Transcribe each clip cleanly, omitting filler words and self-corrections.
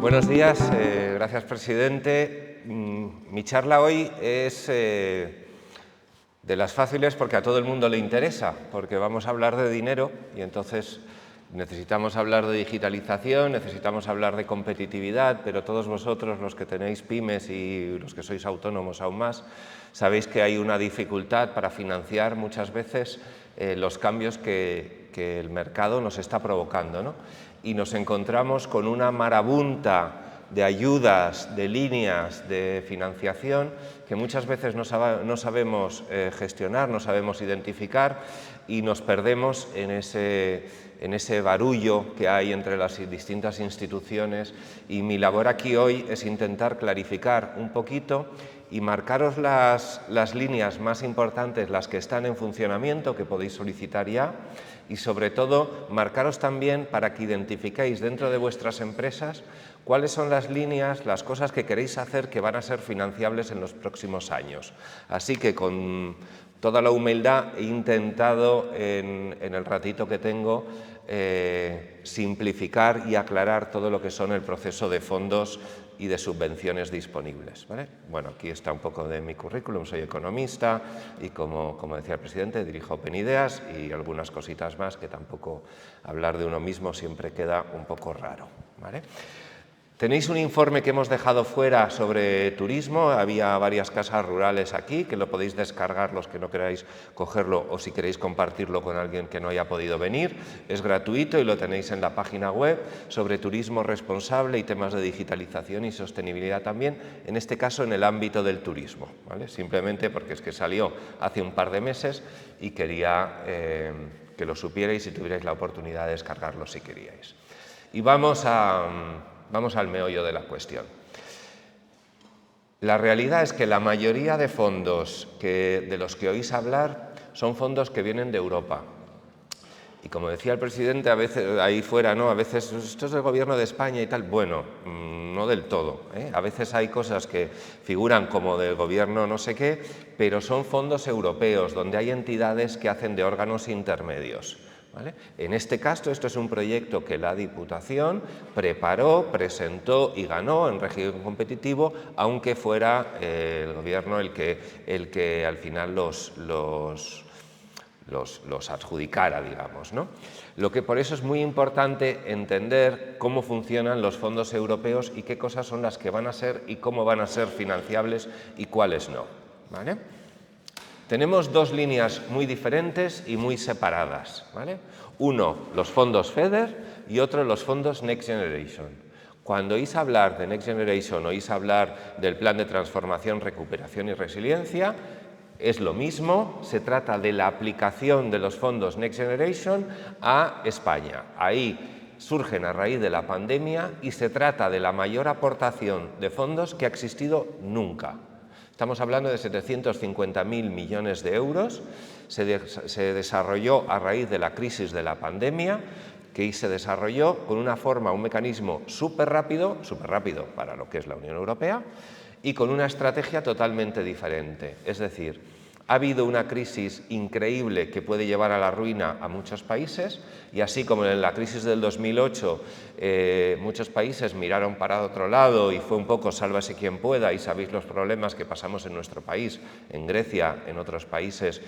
Buenos días, gracias presidente. Mi charla hoy es de las fáciles porque a todo el mundo le interesa, porque vamos a hablar de dinero y entonces necesitamos hablar de digitalización, necesitamos hablar de competitividad, pero todos vosotros, los que tenéis pymes y los que sois autónomos aún más, sabéis que hay una dificultad para financiar muchas veces los cambios que el mercado nos está provocando, ¿no? Y nos encontramos con una marabunta de ayudas, de líneas de financiación que muchas veces no sabemos gestionar, no sabemos identificar y nos perdemos en ese barullo que hay entre las distintas instituciones, y mi labor aquí hoy es intentar clarificar un poquito y marcaros las líneas más importantes, las que están en funcionamiento, que podéis solicitar ya, y sobre todo marcaros también para que identifiquéis dentro de vuestras empresas cuáles son las líneas, las cosas que queréis hacer que van a ser financiables en los próximos años. Así que con toda la humildad he intentado en el ratito que tengo simplificar y aclarar todo lo que son el proceso de fondos y de subvenciones disponibles, ¿vale? Bueno, aquí está un poco de mi currículum, soy economista y como decía el presidente, dirijo Open Ideas y algunas cositas más que tampoco hablar de uno mismo siempre queda un poco raro, ¿vale? Tenéis un informe que hemos dejado fuera sobre turismo, había varias casas rurales aquí, que lo podéis descargar los que no queráis cogerlo o si queréis compartirlo con alguien que no haya podido venir. Es gratuito y lo tenéis en la página web sobre turismo responsable y temas de digitalización y sostenibilidad también, en este caso en el ámbito del turismo, ¿vale? Simplemente porque es que salió hace un par de meses y quería que lo supierais y tuvierais la oportunidad de descargarlo si queríais. Y vamos al meollo de la cuestión. La realidad es que la mayoría de fondos de los que oís hablar son fondos que vienen de Europa. Y como decía el presidente, a veces ahí fuera, ¿no? A veces esto es del gobierno de España y tal. Bueno, no del todo, ¿eh? A veces hay cosas que figuran como del gobierno no sé qué, pero son fondos europeos donde hay entidades que hacen de órganos intermedios, ¿vale? En este caso, esto es un proyecto que la Diputación preparó, presentó y ganó en régimen competitivo, aunque fuera el gobierno el que al final los adjudicara, digamos, ¿no? Lo que por eso es muy importante entender cómo funcionan los fondos europeos y qué cosas son las que van a ser y cómo van a ser financiables y cuáles no, ¿vale? Tenemos dos líneas muy diferentes y muy separadas, ¿vale? Uno, los fondos FEDER y otro, los fondos Next Generation. Cuando oís hablar de Next Generation, oís hablar del Plan de Transformación, Recuperación y Resiliencia, es lo mismo, se trata de la aplicación de los fondos Next Generation a España. Ahí surgen a raíz de la pandemia y se trata de la mayor aportación de fondos que ha existido nunca. Estamos hablando de 750.000 millones de euros, se desarrolló a raíz de la crisis de la pandemia, que se desarrolló con una forma, un mecanismo súper rápido para lo que es la Unión Europea, y con una estrategia totalmente diferente. Es decir, ha habido una crisis increíble que puede llevar a la ruina a muchos países y así como en la crisis del 2008 muchos países miraron para otro lado y fue un poco sálvase quien pueda y sabéis los problemas que pasamos en nuestro país, en Grecia, en otros países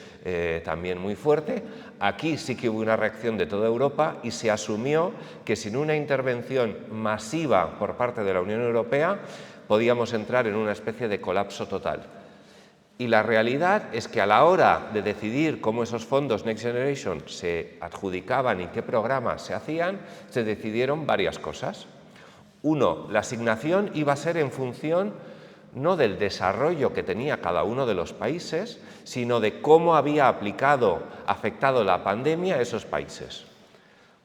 también muy fuerte, aquí sí que hubo una reacción de toda Europa y se asumió que sin una intervención masiva por parte de la Unión Europea podíamos entrar en una especie de colapso total. Y la realidad es que a la hora de decidir cómo esos fondos Next Generation se adjudicaban y qué programas se hacían, se decidieron varias cosas. Uno, la asignación iba a ser en función no del desarrollo que tenía cada uno de los países, sino de cómo había afectado la pandemia a esos países.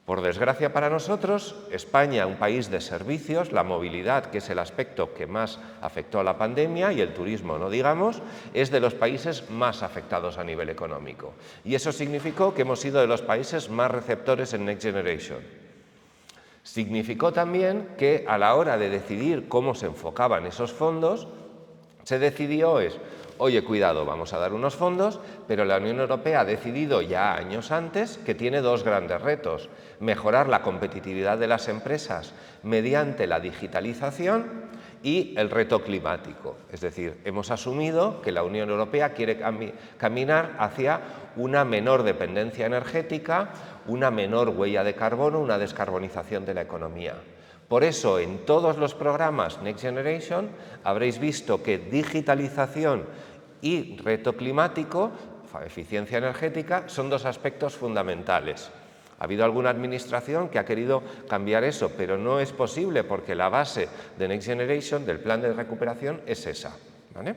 Por desgracia para nosotros, España, un país de servicios, la movilidad, que es el aspecto que más afectó a la pandemia, y el turismo, no digamos, es de los países más afectados a nivel económico. Y eso significó que hemos sido de los países más receptores en Next Generation. Significó también que a la hora de decidir cómo se enfocaban esos fondos, se decidió oye, cuidado, vamos a dar unos fondos, pero la Unión Europea ha decidido ya años antes que tiene dos grandes retos: mejorar la competitividad de las empresas mediante la digitalización y el reto climático. Es decir, hemos asumido que la Unión Europea quiere caminar hacia una menor dependencia energética, una menor huella de carbono, una descarbonización de la economía. Por eso, en todos los programas Next Generation habréis visto que digitalización y reto climático, eficiencia energética, son dos aspectos fundamentales. Ha habido alguna administración que ha querido cambiar eso, pero no es posible porque la base de Next Generation, del plan de recuperación, es esa, ¿vale?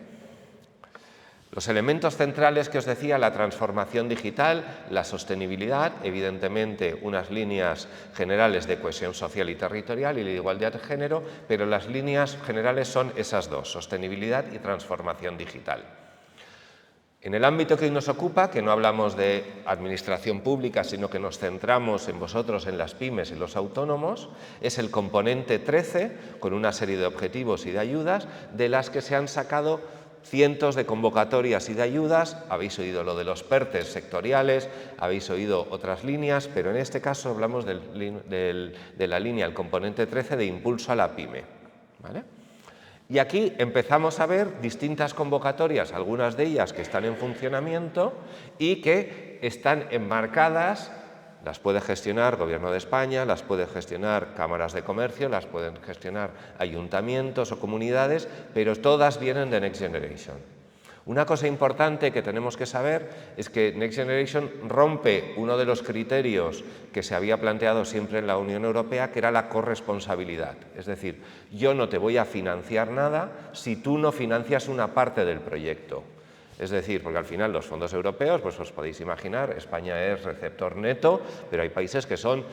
Los elementos centrales que os decía: la transformación digital, la sostenibilidad, evidentemente unas líneas generales de cohesión social y territorial y la igualdad de género, pero las líneas generales son esas dos: sostenibilidad y transformación digital. En el ámbito que hoy nos ocupa, que no hablamos de administración pública, sino que nos centramos en vosotros, en las pymes y los autónomos, es el componente 13, con una serie de objetivos y de ayudas, de las que se han sacado cientos de convocatorias y de ayudas. Habéis oído lo de los PERTES sectoriales, habéis oído otras líneas, pero en este caso hablamos de la línea, el componente 13, de impulso a la pyme, ¿vale? Y aquí empezamos a ver distintas convocatorias, algunas de ellas que están en funcionamiento y que están enmarcadas. Las puede gestionar Gobierno de España, las puede gestionar cámaras de comercio, las pueden gestionar ayuntamientos o comunidades, pero todas vienen de Next Generation. Una cosa importante que tenemos que saber es que Next Generation rompe uno de los criterios que se había planteado siempre en la Unión Europea, que era la corresponsabilidad. Es decir, yo no te voy a financiar nada si tú no financias una parte del proyecto. Es decir, porque al final los fondos europeos, pues os podéis imaginar, España es receptor neto, pero hay países que son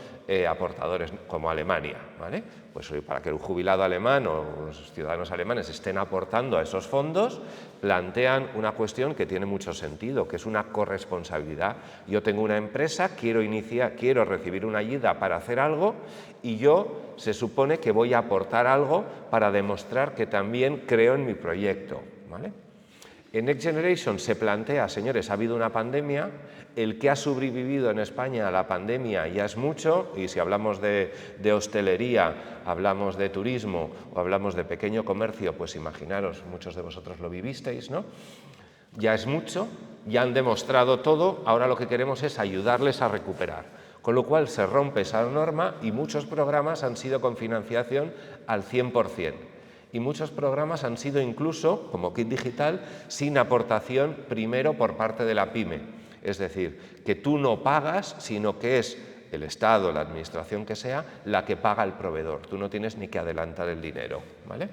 aportadores, como Alemania, ¿vale? Pues para que un jubilado alemán o los ciudadanos alemanes estén aportando a esos fondos, plantean una cuestión que tiene mucho sentido, que es una corresponsabilidad. Yo tengo una empresa, quiero recibir una ayuda para hacer algo y yo se supone que voy a aportar algo para demostrar que también creo en mi proyecto, ¿vale? En Next Generation se plantea, señores, ha habido una pandemia, el que ha sobrevivido en España a la pandemia ya es mucho, y si hablamos de hostelería, hablamos de turismo o hablamos de pequeño comercio, pues imaginaros, muchos de vosotros lo vivisteis, ¿no? Ya es mucho, ya han demostrado todo, ahora lo que queremos es ayudarles a recuperar. Con lo cual se rompe esa norma y muchos programas han sido con financiación al 100%. Y muchos programas han sido incluso, como Kit Digital, sin aportación primero por parte de la pyme. Es decir, que tú no pagas, sino que es el Estado, la administración que sea, la que paga al proveedor. Tú no tienes ni que adelantar el dinero, ¿vale?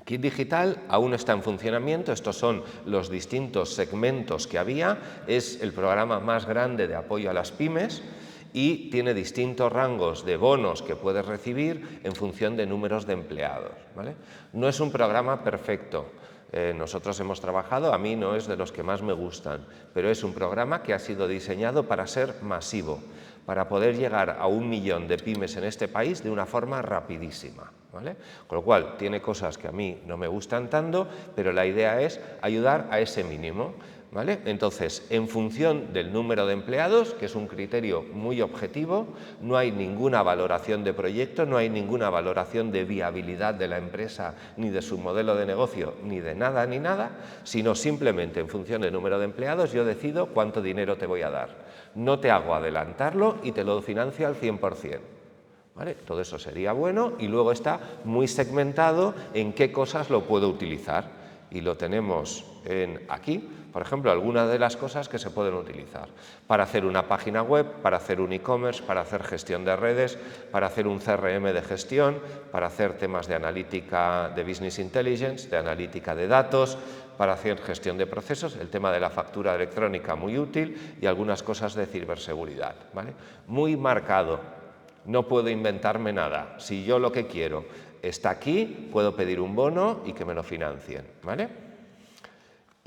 Kit Digital aún está en funcionamiento, estos son los distintos segmentos que había, es el programa más grande de apoyo a las pymes y tiene distintos rangos de bonos que puedes recibir en función de números de empleados, ¿vale? No es un programa perfecto. Nosotros hemos trabajado, a mí no es de los que más me gustan, pero es un programa que ha sido diseñado para ser masivo, para poder llegar a 1 millón de pymes en este país de una forma rapidísima, ¿vale? Con lo cual, tiene cosas que a mí no me gustan tanto, pero la idea es ayudar a ese mínimo, ¿vale? Entonces, en función del número de empleados, que es un criterio muy objetivo, no hay ninguna valoración de proyecto, no hay ninguna valoración de viabilidad de la empresa, ni de su modelo de negocio, ni de nada, sino simplemente en función del número de empleados yo decido cuánto dinero te voy a dar. No te hago adelantarlo y te lo financio al 100%. ¿Vale? Todo eso sería bueno y luego está muy segmentado en qué cosas lo puedo utilizar. Y lo tenemos aquí, por ejemplo, algunas de las cosas que se pueden utilizar para hacer una página web, para hacer un e-commerce, para hacer gestión de redes, para hacer un CRM de gestión, para hacer temas de analítica de business intelligence, de analítica de datos, para hacer gestión de procesos, el tema de la factura electrónica muy útil y algunas cosas de ciberseguridad, ¿vale? Muy marcado, no puedo inventarme nada. Si yo lo que quiero está aquí, puedo pedir un bono y que me lo financien, ¿vale?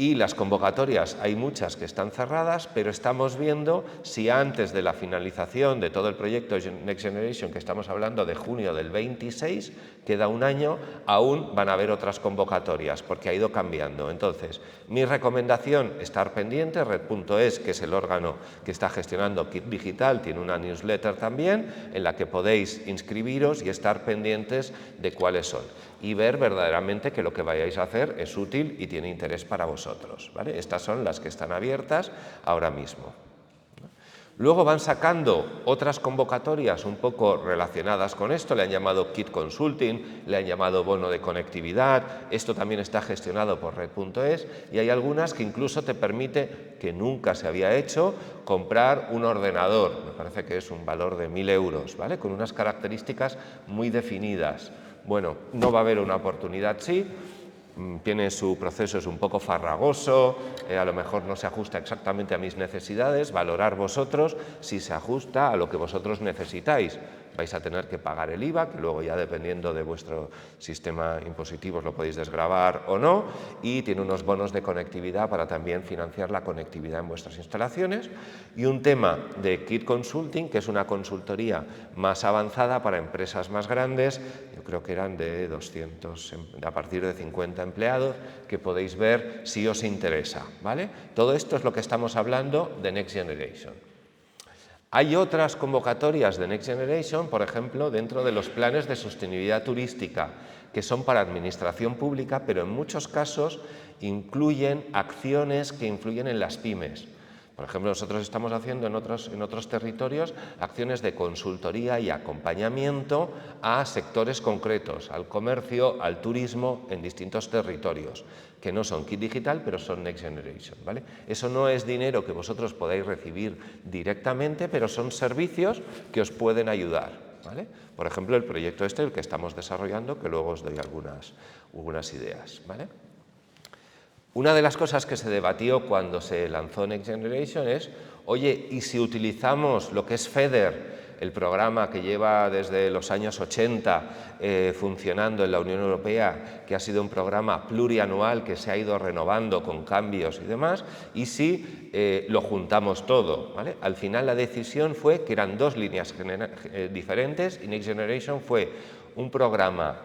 Y las convocatorias, hay muchas que están cerradas, pero estamos viendo si antes de la finalización de todo el proyecto Next Generation, que estamos hablando de junio del 26, queda un año, aún van a haber otras convocatorias, porque ha ido cambiando. Entonces, mi recomendación, estar pendiente. Red.es, que es el órgano que está gestionando Kit Digital, tiene una newsletter también, en la que podéis inscribiros y estar pendientes de cuáles son. Y ver verdaderamente que lo que vayáis a hacer es útil y tiene interés para vosotros, ¿vale? Estas son las que están abiertas ahora mismo. Luego van sacando otras convocatorias un poco relacionadas con esto, le han llamado Kit Consulting, le han llamado bono de conectividad, esto también está gestionado por Red.es y hay algunas que incluso te permite, que nunca se había hecho, comprar un ordenador, me parece que es un valor de 1.000 euros, ¿vale? Con unas características muy definidas. Bueno, no va a haber una oportunidad, sí. Tiene su proceso, es un poco farragoso, a lo mejor no se ajusta exactamente a mis necesidades, valorar vosotros si se ajusta a lo que vosotros necesitáis. Vais a tener que pagar el IVA, que luego ya dependiendo de vuestro sistema impositivo os lo podéis desgravar o no, y tiene unos bonos de conectividad para también financiar la conectividad en vuestras instalaciones, y un tema de Kit Consulting, que es una consultoría más avanzada para empresas más grandes, yo creo que eran de 200, a partir de 50 empleados, que podéis ver si os interesa, ¿vale? Todo esto es lo que estamos hablando de Next Generation. Hay otras convocatorias de Next Generation, por ejemplo, dentro de los planes de sostenibilidad turística, que son para administración pública, pero en muchos casos incluyen acciones que influyen en las pymes. Por ejemplo, nosotros estamos haciendo en otros territorios acciones de consultoría y acompañamiento a sectores concretos, al comercio, al turismo, en distintos territorios, que no son Kit Digital, pero son Next Generation, ¿vale? Eso no es dinero que vosotros podáis recibir directamente, pero son servicios que os pueden ayudar, ¿vale? Por ejemplo, el proyecto el que estamos desarrollando, que luego os doy algunas ideas, ¿vale? Una de las cosas que se debatió cuando se lanzó Next Generation es, oye, ¿y si utilizamos lo que es FEDER, el programa que lleva desde los años 80 funcionando en la Unión Europea, que ha sido un programa plurianual que se ha ido renovando con cambios y demás, y si lo juntamos todo, ¿vale? Al final la decisión fue que eran dos líneas diferentes y Next Generation fue un programa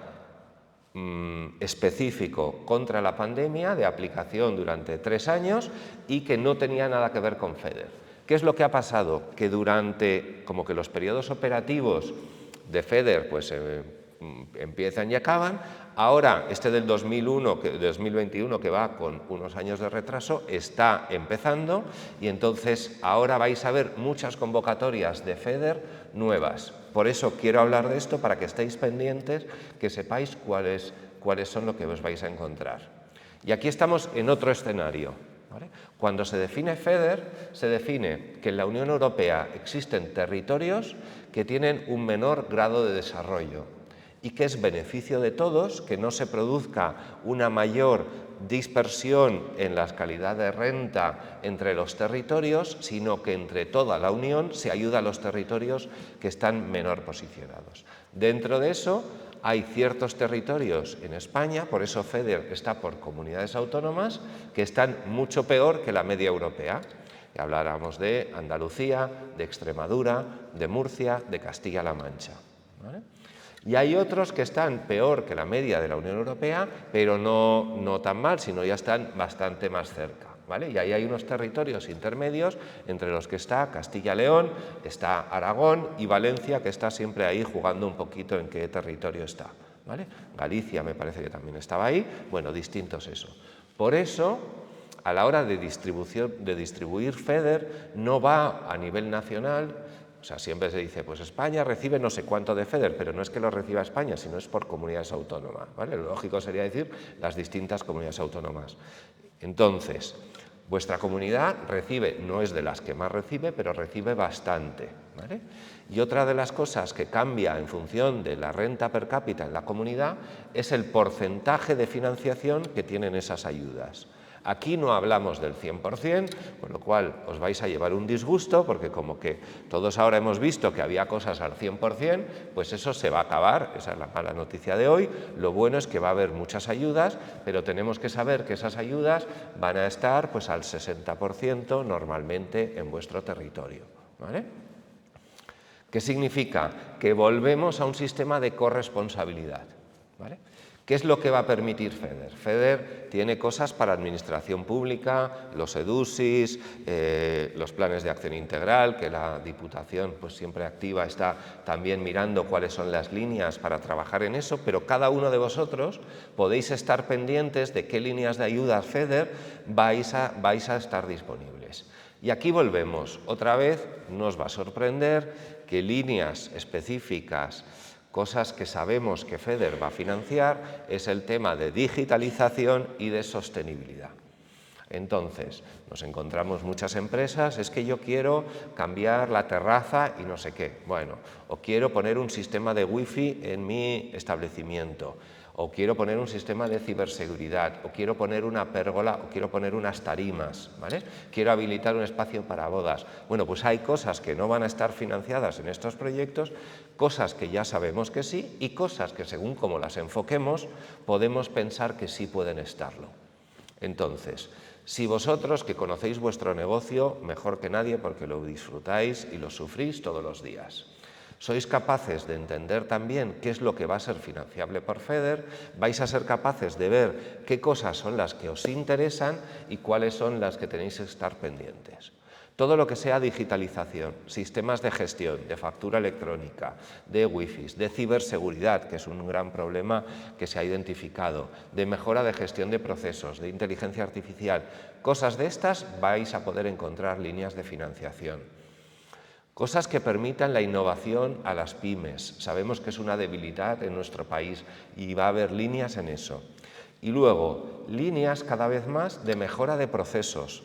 específico contra la pandemia, de aplicación durante 3 años y que no tenía nada que ver con FEDER. ¿Qué es lo que ha pasado? Que durante como que los periodos operativos de FEDER pues, empiezan y acaban, ahora este del 2021 que va con unos años de retraso está empezando y entonces ahora vais a ver muchas convocatorias de FEDER nuevas. Por eso quiero hablar de esto para que estéis pendientes, que sepáis cuáles son lo que os vais a encontrar. Y aquí estamos en otro escenario, ¿vale? Cuando se define FEDER, se define que en la Unión Europea existen territorios que tienen un menor grado de desarrollo y que es beneficio de todos que no se produzca una mayor dispersión en la calidad de renta entre los territorios, sino que entre toda la Unión se ayuda a los territorios que están menor posicionados. Dentro de eso hay ciertos territorios en España, por eso FEDER está por comunidades autónomas, que están mucho peor que la media europea. Habláramos de Andalucía, de Extremadura, de Murcia, de Castilla-La Mancha, ¿vale? Y hay otros que están peor que la media de la Unión Europea, pero no tan mal, sino ya están bastante más cerca, ¿vale? Y ahí hay unos territorios intermedios entre los que está Castilla-León, está Aragón y Valencia, que está siempre ahí jugando un poquito en qué territorio está, ¿vale? Galicia me parece que también estaba ahí, bueno, distintos eso. Por eso, a la hora de distribuir FEDER, no va a nivel nacional. O sea, siempre se dice, pues España recibe no sé cuánto de FEDER, pero no es que lo reciba España, sino es por comunidades autónomas, ¿vale? Lo lógico sería decir las distintas comunidades autónomas. Entonces, vuestra comunidad recibe, no es de las que más recibe, pero recibe bastante, ¿vale? Y otra de las cosas que cambia en función de la renta per cápita en la comunidad es el porcentaje de financiación que tienen esas ayudas. Aquí no hablamos del 100%, con lo cual os vais a llevar un disgusto, porque como que todos ahora hemos visto que había cosas al 100%, pues eso se va a acabar, esa es la mala noticia de hoy. Lo bueno es que va a haber muchas ayudas, pero tenemos que saber que esas ayudas van a estar pues al 60% normalmente en vuestro territorio, ¿vale? ¿Qué significa? Que volvemos a un sistema de corresponsabilidad, ¿vale? ¿Qué es lo que va a permitir FEDER? FEDER tiene cosas para administración pública, los EDUSIS, los planes de acción integral, que la Diputación pues siempre activa está también mirando cuáles son las líneas para trabajar en eso, pero cada uno de vosotros podéis estar pendientes de qué líneas de ayuda FEDER vais a estar disponibles. Y aquí volvemos, otra vez no os va a sorprender que líneas específicas, cosas que sabemos que FEDER va a financiar, es el tema de digitalización y de sostenibilidad. Entonces, nos encontramos muchas empresas, es que yo quiero cambiar la terraza y no sé qué, bueno, o quiero poner un sistema de wifi en mi establecimiento, o quiero poner un sistema de ciberseguridad, o quiero poner una pérgola, o quiero poner unas tarimas, ¿vale? Quiero habilitar un espacio para bodas. Bueno, pues hay cosas que no van a estar financiadas en estos proyectos, cosas que ya sabemos que sí, y cosas que según cómo las enfoquemos, podemos pensar que sí pueden estarlo. Entonces, si vosotros que conocéis vuestro negocio mejor que nadie porque lo disfrutáis y lo sufrís todos los días, sois capaces de entender también qué es lo que va a ser financiable por FEDER, vais a ser capaces de ver qué cosas son las que os interesan y cuáles son las que tenéis que estar pendientes. Todo lo que sea digitalización, sistemas de gestión, de factura electrónica, de wifi, de ciberseguridad, que es un gran problema que se ha identificado, de mejora de gestión de procesos, de inteligencia artificial, cosas de estas vais a poder encontrar líneas de financiación. Cosas que permitan la innovación a las pymes. Sabemos que es una debilidad en nuestro país y va a haber líneas en eso. Y luego, líneas cada vez más de mejora de procesos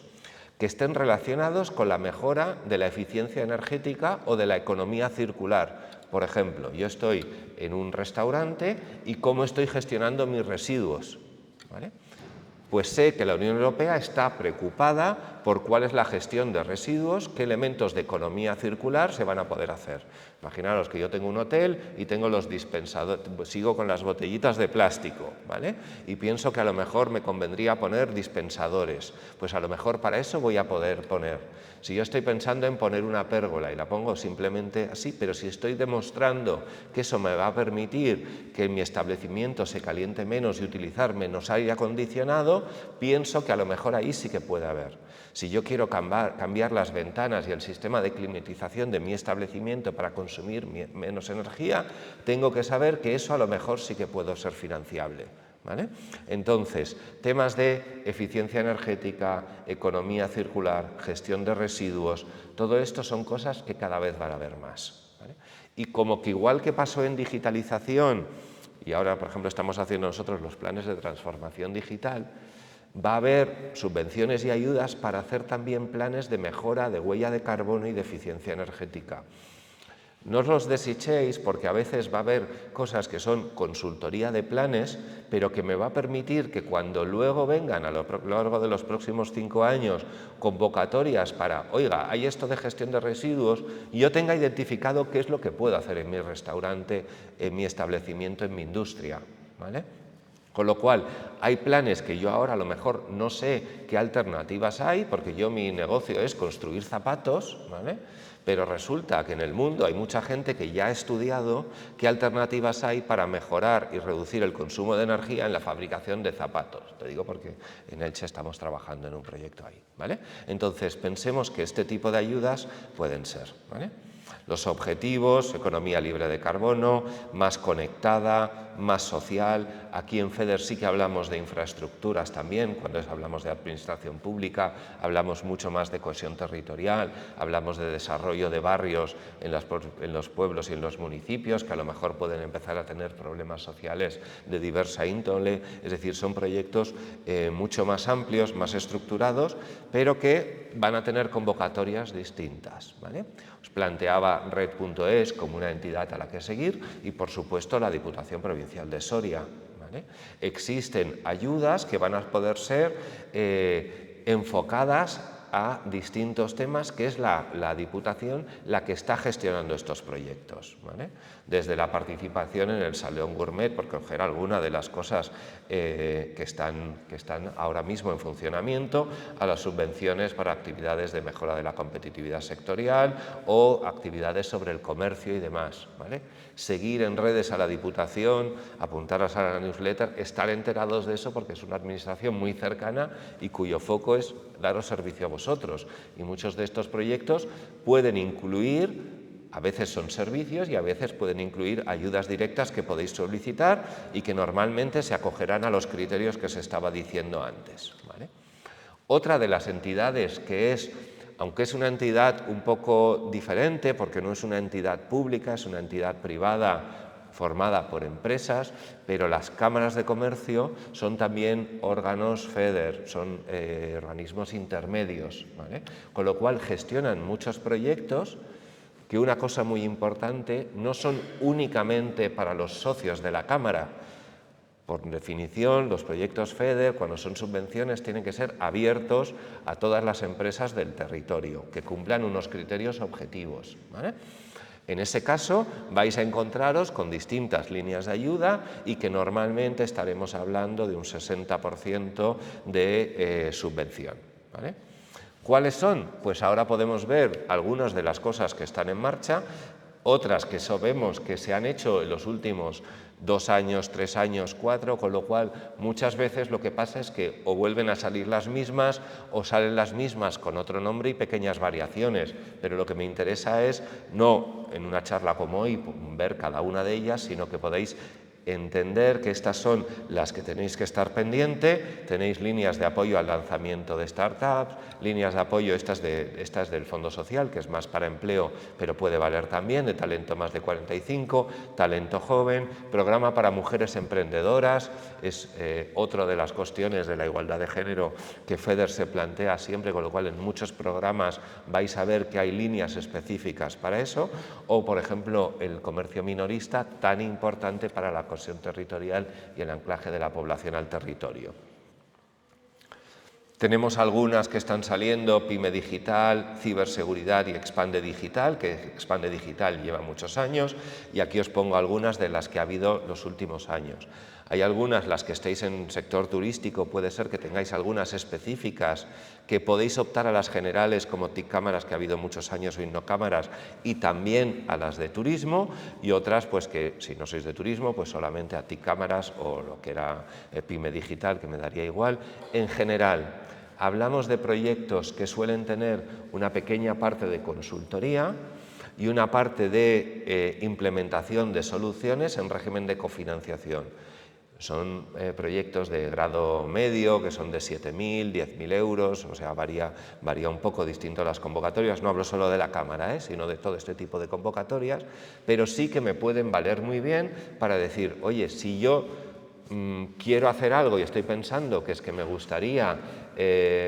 que estén relacionados con la mejora de la eficiencia energética o de la economía circular. Por ejemplo, yo estoy en un restaurante y cómo estoy gestionando mis residuos, ¿vale? Pues sé que la Unión Europea está preocupada por cuál es la gestión de residuos, qué elementos de economía circular se van a poder hacer. Imaginaros que yo tengo un hotel y tengo los dispensadores, sigo con las botellitas de plástico, ¿vale? Y pienso que a lo mejor me convendría poner dispensadores. Pues a lo mejor para eso voy a poder poner. Si yo estoy pensando en poner una pérgola y la pongo simplemente así, pero si estoy demostrando que eso me va a permitir que en mi establecimiento se caliente menos y utilizar menos aire acondicionado, pienso que a lo mejor ahí sí que puede haber. Si yo quiero cambiar las ventanas y el sistema de climatización de mi establecimiento para consumir menos energía, tengo que saber que eso a lo mejor sí que puede ser financiable, ¿vale? Entonces, temas de eficiencia energética, economía circular, gestión de residuos, todo esto son cosas que cada vez van a haber más, ¿vale? Y como que igual que pasó en digitalización, y ahora, por ejemplo, estamos haciendo nosotros los planes de transformación digital, va a haber subvenciones y ayudas para hacer también planes de mejora de huella de carbono y de eficiencia energética. No os los desechéis porque a veces va a haber cosas que son consultoría de planes, pero que me va a permitir que cuando luego vengan a lo largo de los próximos 5 años convocatorias para, oiga, hay esto de gestión de residuos, y yo tenga identificado qué es lo que puedo hacer en mi restaurante, en mi establecimiento, en mi industria, ¿vale? Con lo cual, hay planes que yo ahora a lo mejor no sé qué alternativas hay, porque mi negocio es construir zapatos, ¿vale? Pero resulta que en el mundo hay mucha gente que ya ha estudiado qué alternativas hay para mejorar y reducir el consumo de energía en la fabricación de zapatos. Te digo porque en Elche estamos trabajando en un proyecto ahí, ¿vale? Entonces, pensemos que este tipo de ayudas pueden ser, ¿vale? Los objetivos, economía libre de carbono, más conectada, más social. Aquí en FEDER sí que hablamos de infraestructuras también, cuando hablamos de administración pública, hablamos mucho más de cohesión territorial, hablamos de desarrollo de barrios en los pueblos y en los municipios, que a lo mejor pueden empezar a tener problemas sociales de diversa índole. Es decir, son proyectos mucho más amplios, más estructurados, pero que van a tener convocatorias distintas, ¿vale? Os planteaba Red.es como una entidad a la que seguir y, por supuesto, la Diputación Provincial de Soria, ¿vale? ¿vale? Existen ayudas que van a poder ser enfocadas a distintos temas, que es la Diputación la que está gestionando estos proyectos, ¿vale? Desde la participación en el Salón Gourmet, por coger alguna de las cosas que están ahora mismo en funcionamiento, a las subvenciones para actividades de mejora de la competitividad sectorial o actividades sobre el comercio y demás, ¿vale? Seguir en redes a la Diputación, apuntaros a la newsletter, estar enterados de eso, porque es una administración muy cercana y cuyo foco es daros servicio a vosotros. Y muchos de estos proyectos pueden incluir, a veces son servicios y a veces pueden incluir ayudas directas que podéis solicitar y que normalmente se acogerán a los criterios que se estaba diciendo antes, ¿vale? Otra de las entidades que es, aunque es una entidad un poco diferente, porque no es una entidad pública, es una entidad privada formada por empresas, pero las cámaras de comercio son también órganos FEDER, son organismos intermedios, ¿vale? Con lo cual gestionan muchos proyectos que, una cosa muy importante, no son únicamente para los socios de la Cámara. Por definición, los proyectos FEDER, cuando son subvenciones, tienen que ser abiertos a todas las empresas del territorio, que cumplan unos criterios objetivos, ¿vale? En ese caso vais a encontraros con distintas líneas de ayuda y que normalmente estaremos hablando de un 60% de subvención, ¿vale? ¿Cuáles son? Pues ahora podemos ver algunas de las cosas que están en marcha, otras que sabemos que se han hecho en los últimos 2 años, 3 años, 4, con lo cual muchas veces lo que pasa es que o vuelven a salir las mismas o salen las mismas con otro nombre y pequeñas variaciones, pero lo que me interesa es no en una charla como hoy ver cada una de ellas, sino que podéis entender que estas son las que tenéis que estar pendiente. Tenéis líneas de apoyo al lanzamiento de startups, líneas de apoyo, estas del Fondo Social, que es más para empleo, pero puede valer también, de talento más de 45, talento joven, programa para mujeres emprendedoras, es otra de las cuestiones de la igualdad de género que FEDER se plantea siempre, con lo cual en muchos programas vais a ver que hay líneas específicas para eso, o por ejemplo el comercio minorista, tan importante para la cohesión territorial y el anclaje de la población al territorio. Tenemos algunas que están saliendo, Pyme Digital, Ciberseguridad y Expande Digital, que Expande Digital lleva muchos años, y aquí os pongo algunas de las que ha habido los últimos años. Hay algunas, las que estéis en sector turístico, puede ser que tengáis algunas específicas, que podéis optar a las generales como TIC Cámaras, que ha habido muchos años, o Innocámaras, y también a las de turismo, y otras pues que si no sois de turismo, pues solamente a TIC Cámaras o lo que era Pyme Digital, que me daría igual. En general, hablamos de proyectos que suelen tener una pequeña parte de consultoría y una parte de implementación de soluciones en régimen de cofinanciación. Son proyectos de grado medio, que son de 7.000, 10.000 euros, o sea, varía un poco distinto a las convocatorias. No hablo solo de la Cámara, sino de todo este tipo de convocatorias, pero sí que me pueden valer muy bien para decir, oye, si yo quiero hacer algo y estoy pensando que es que me gustaría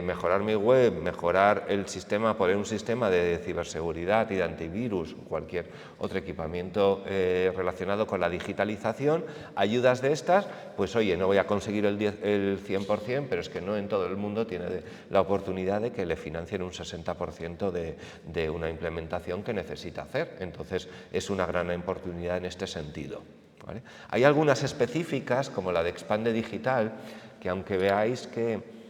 mejorar mi web, mejorar el sistema, poner un sistema de ciberseguridad y de antivirus, cualquier otro equipamiento relacionado con la digitalización, ayudas de estas, pues oye, no voy a conseguir el 100%, pero es que no en todo el mundo tiene la oportunidad de que le financien un 60% de una implementación que necesita hacer. Entonces es una gran oportunidad en este sentido, ¿vale? Hay algunas específicas, como la de Expande Digital, que aunque veáis que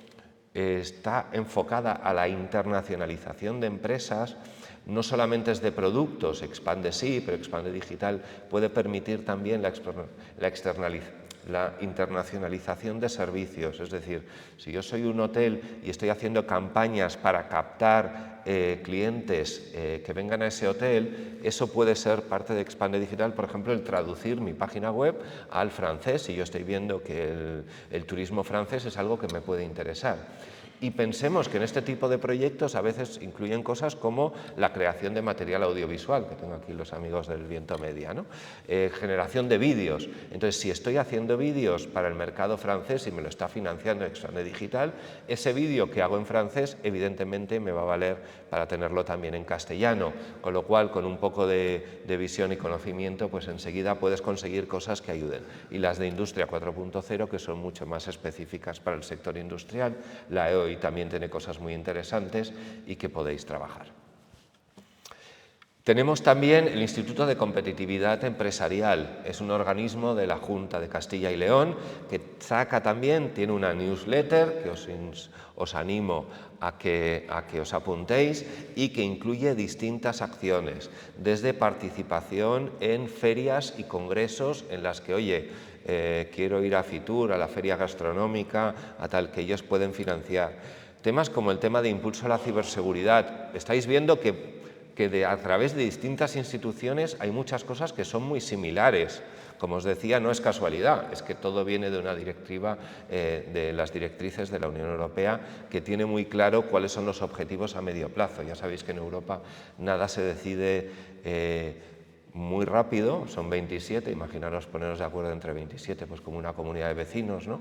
está enfocada a la internacionalización de empresas, no solamente es de productos, Expande sí, pero Expande Digital puede permitir también la internacionalización de servicios. Es decir, si yo soy un hotel y estoy haciendo campañas para captar clientes que vengan a ese hotel, eso puede ser parte de Expande Digital, por ejemplo, el traducir mi página web al francés, si yo estoy viendo que el turismo francés es algo que me puede interesar. Y pensemos que en este tipo de proyectos a veces incluyen cosas como la creación de material audiovisual, que tengo aquí los amigos del Viento Media, ¿no? Generación de vídeos. Entonces, si estoy haciendo vídeos para el mercado francés y me lo está financiando Exane Digital, ese vídeo que hago en francés evidentemente me va a valer para tenerlo también en castellano, con lo cual con un poco de visión y conocimiento pues enseguida puedes conseguir cosas que ayuden. Y las de Industria 4.0 que son mucho más específicas para el sector industrial, la EOI también tiene cosas muy interesantes y que podéis trabajar. Tenemos también el Instituto de Competitividad Empresarial, es un organismo de la Junta de Castilla y León que saca también, tiene una newsletter que os animo a que os apuntéis y que incluye distintas acciones, desde participación en ferias y congresos en las que, oye, quiero ir a Fitur, a la feria gastronómica, a tal que ellos pueden financiar. Temas como el tema de impulso a la ciberseguridad. Estáis viendo que a través de distintas instituciones hay muchas cosas que son muy similares. Como os decía, no es casualidad, es que todo viene de una directiva de las directrices de la Unión Europea que tiene muy claro cuáles son los objetivos a medio plazo. Ya sabéis que en Europa nada se decide muy rápido, son 27, imaginaros poneros de acuerdo entre 27, pues como una comunidad de vecinos, ¿no?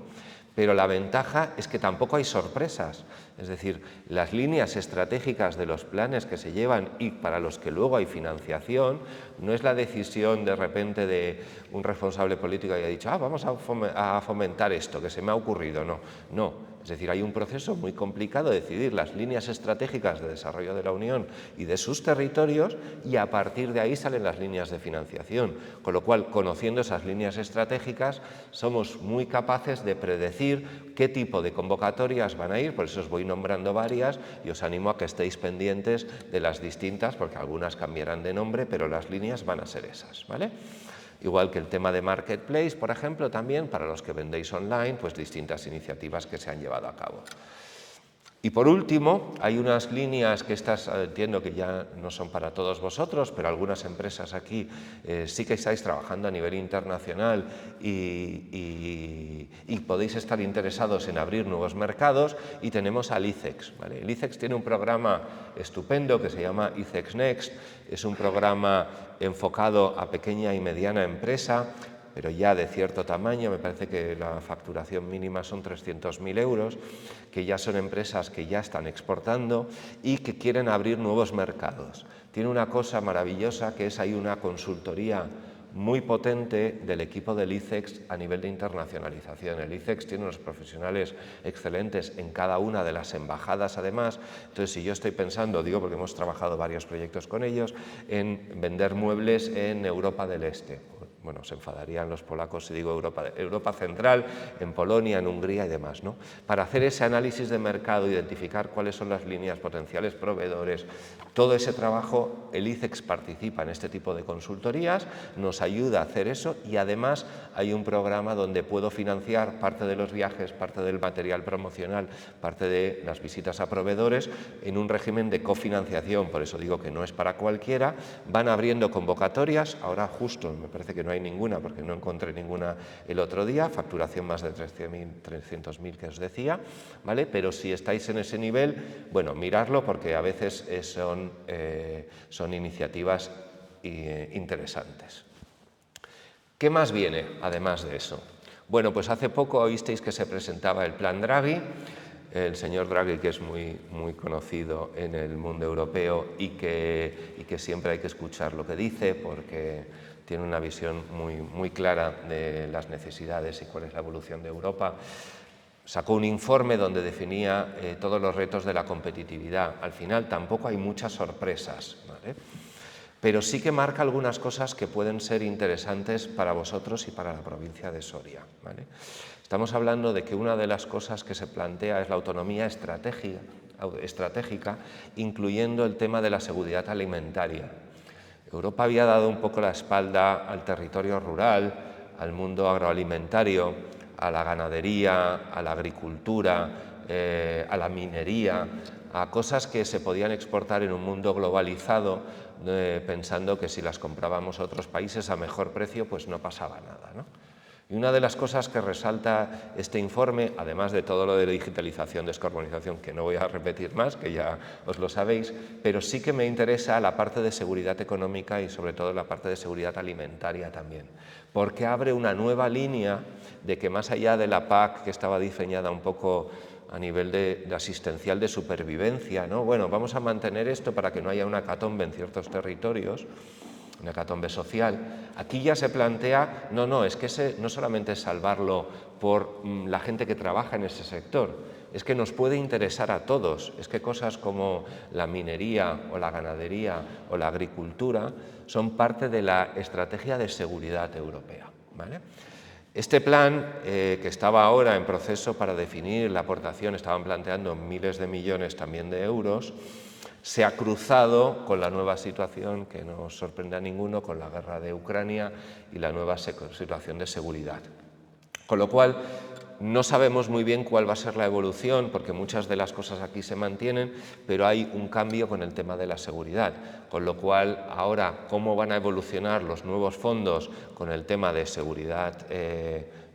Pero la ventaja es que tampoco hay sorpresas, es decir, las líneas estratégicas de los planes que se llevan y para los que luego hay financiación, no es la decisión de repente de un responsable político que haya dicho, vamos a fomentar esto, que se me ha ocurrido, no. Es decir, hay un proceso muy complicado de decidir las líneas estratégicas de desarrollo de la Unión y de sus territorios y a partir de ahí salen las líneas de financiación. Con lo cual, conociendo esas líneas estratégicas, somos muy capaces de predecir qué tipo de convocatorias van a ir, por eso os voy nombrando varias y os animo a que estéis pendientes de las distintas, porque algunas cambiarán de nombre, pero las líneas van a ser esas, ¿vale? Igual que el tema de Marketplace, por ejemplo, también para los que vendéis online, pues distintas iniciativas que se han llevado a cabo. Y por último, hay unas líneas que estas entiendo que ya no son para todos vosotros, pero algunas empresas aquí sí que estáis trabajando a nivel internacional y podéis estar interesados en abrir nuevos mercados, y tenemos al ICEX, ¿vale? El ICEX tiene un programa estupendo que se llama ICEX Next, es un programa enfocado a pequeña y mediana empresa, pero ya de cierto tamaño, me parece que la facturación mínima son 300.000 euros, que ya son empresas que ya están exportando y que quieren abrir nuevos mercados. Tiene una cosa maravillosa que es hay una consultoría muy potente del equipo del ICEX a nivel de internacionalización. El ICEX tiene unos profesionales excelentes en cada una de las embajadas además, entonces si yo estoy pensando, digo porque hemos trabajado varios proyectos con ellos, en vender muebles en Europa del Este. Bueno, se enfadarían los polacos si digo Europa Central, en Polonia, en Hungría y demás, ¿no? Para hacer ese análisis de mercado, identificar cuáles son las líneas potenciales proveedores, todo ese trabajo, el ICEX participa en este tipo de consultorías, nos ayuda a hacer eso y además hay un programa donde puedo financiar parte de los viajes, parte del material promocional, parte de las visitas a proveedores en un régimen de cofinanciación, por eso digo que no es para cualquiera, van abriendo convocatorias, ahora justo me parece que no hay ninguna porque no encontré ninguna el otro día, facturación más de 300.000 que os decía, ¿vale? Pero si estáis en ese nivel, bueno, miradlo porque a veces son iniciativas interesantes. ¿Qué más viene además de eso? Bueno, pues hace poco oísteis que se presentaba el Plan Draghi, el señor Draghi, que es muy conocido en el mundo europeo y que siempre hay que escuchar lo que dice porque tiene una visión muy clara de las necesidades y cuál es la evolución de Europa. Sacó un informe donde definía todos los retos de la competitividad. Al final tampoco hay muchas sorpresas, ¿vale? Pero sí que marca algunas cosas que pueden ser interesantes para vosotros y para la provincia de Soria, ¿vale? Estamos hablando de que una de las cosas que se plantea es la autonomía estratégica, incluyendo el tema de la seguridad alimentaria. Europa había dado un poco la espalda al territorio rural, al mundo agroalimentario, a la ganadería, a la agricultura, a la minería, a cosas que se podían exportar en un mundo globalizado, pensando que si las comprábamos a otros países a mejor precio, pues no pasaba nada, ¿no? Y una de las cosas que resalta este informe, además de todo lo de digitalización, descarbonización, que no voy a repetir más, que ya os lo sabéis, pero sí que me interesa la parte de seguridad económica y sobre todo la parte de seguridad alimentaria también, porque abre una nueva línea de que más allá de la PAC, que estaba diseñada un poco a nivel de asistencial de supervivencia, ¿no? Bueno, vamos a mantener esto para que no haya una hecatombe en ciertos territorios, una hecatombe social. Aquí ya se plantea, no, es que no solamente es salvarlo por la gente que trabaja en ese sector, es que nos puede interesar a todos, es que cosas como la minería o la ganadería o la agricultura son parte de la estrategia de seguridad europea, ¿vale? Este plan, que estaba ahora en proceso para definir la aportación, estaban planteando miles de millones también de euros, se ha cruzado con la nueva situación, que no os sorprende a ninguno, con la guerra de Ucrania y la nueva situación de seguridad. Con lo cual, no sabemos muy bien cuál va a ser la evolución, porque muchas de las cosas aquí se mantienen, pero hay un cambio con el tema de la seguridad. Con lo cual, ahora, ¿cómo van a evolucionar los nuevos fondos con el tema de seguridad?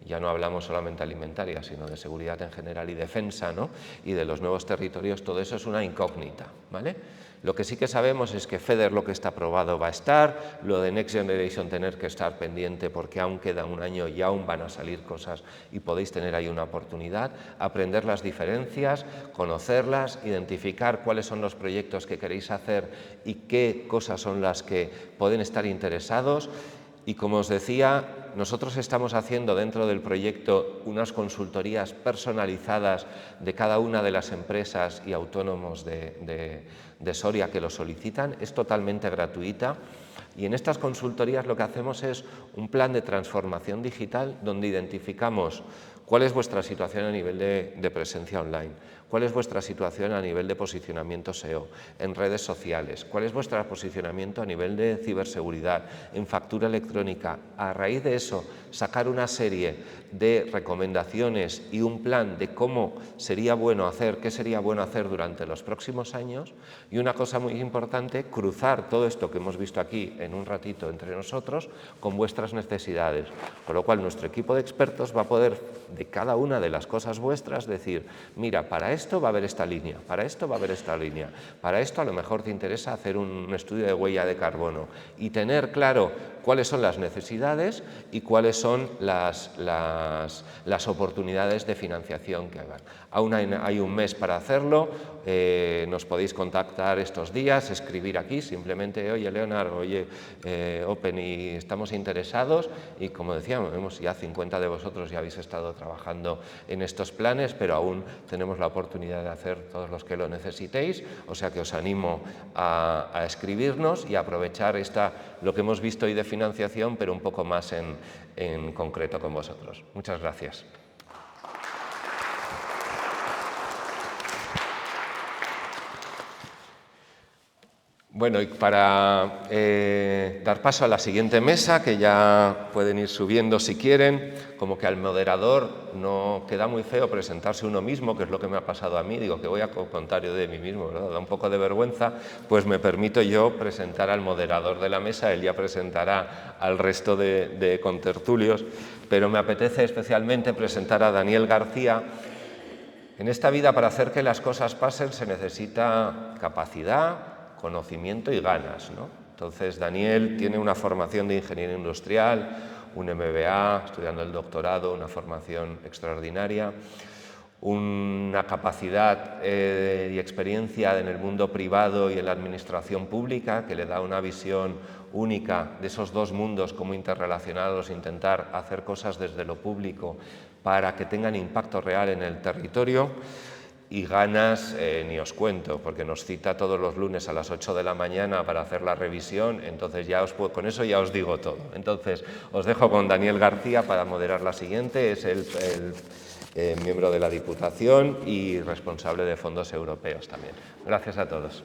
Ya no hablamos solamente alimentaria, sino de seguridad en general y defensa, ¿no? Y de los nuevos territorios, todo eso es una incógnita, ¿vale? Lo que sí que sabemos es que FEDER, lo que está aprobado, va a estar, lo de Next Generation tener que estar pendiente porque aún queda un año y aún van a salir cosas y podéis tener ahí una oportunidad, aprender las diferencias, conocerlas, identificar cuáles son los proyectos que queréis hacer y qué cosas son las que pueden estar interesados. Y como os decía, nosotros estamos haciendo dentro del proyecto unas consultorías personalizadas de cada una de las empresas y autónomos de Soria que lo solicitan. Es totalmente gratuita y en estas consultorías lo que hacemos es un plan de transformación digital donde identificamos cuál es vuestra situación a nivel de presencia online, cuál es vuestra situación a nivel de posicionamiento SEO, en redes sociales, cuál es vuestro posicionamiento a nivel de ciberseguridad, en factura electrónica. A raíz de eso, sacar una serie de recomendaciones y un plan de cómo sería bueno hacer, qué sería bueno hacer durante los próximos años. Y una cosa muy importante, cruzar todo esto que hemos visto aquí en un ratito entre nosotros con vuestras necesidades. Con lo cual, nuestro equipo de expertos va a poder, de cada una de las cosas vuestras, decir, mira, para esto va a haber esta línea, para esto va a haber esta línea, para esto a lo mejor te interesa hacer un estudio de huella de carbono y tener claro cuáles son las necesidades y cuáles son las oportunidades de financiación que hagan. Aún hay un mes para hacerlo, nos podéis contactar estos días, escribir aquí simplemente, oye Leonard, oye Open, y estamos interesados, y como decíamos, vemos ya 50 de vosotros ya habéis estado trabajando en estos planes, pero aún tenemos la oportunidad de hacer todos los que lo necesitéis, o sea que os animo a escribirnos y a aprovechar lo que hemos visto hoy de financiación, pero un poco más en concreto con vosotros. Muchas gracias. Bueno, y para dar paso a la siguiente mesa, que ya pueden ir subiendo si quieren, como que al moderador no queda muy feo presentarse uno mismo, que es lo que me ha pasado a mí, digo que voy a contar yo de mí mismo, ¿verdad? Da un poco de vergüenza, pues me permito yo presentar al moderador de la mesa, él ya presentará al resto de contertulios, pero me apetece especialmente presentar a Daniel García. En esta vida, para hacer que las cosas pasen, se necesita capacidad, conocimiento y ganas, ¿no? Entonces, Daniel tiene una formación de ingeniería industrial, un MBA, estudiando el doctorado, una formación extraordinaria, una capacidad y experiencia en el mundo privado y en la administración pública que le da una visión única de esos dos mundos como interrelacionados, intentar hacer cosas desde lo público para que tengan impacto real en el territorio. Y ganas, ni os cuento, porque nos cita todos los lunes a las 8 de la mañana para hacer la revisión, entonces con eso ya os digo todo. Entonces, os dejo con Daniel García para moderar la siguiente, es el miembro de la Diputación y responsable de fondos europeos también. Gracias a todos.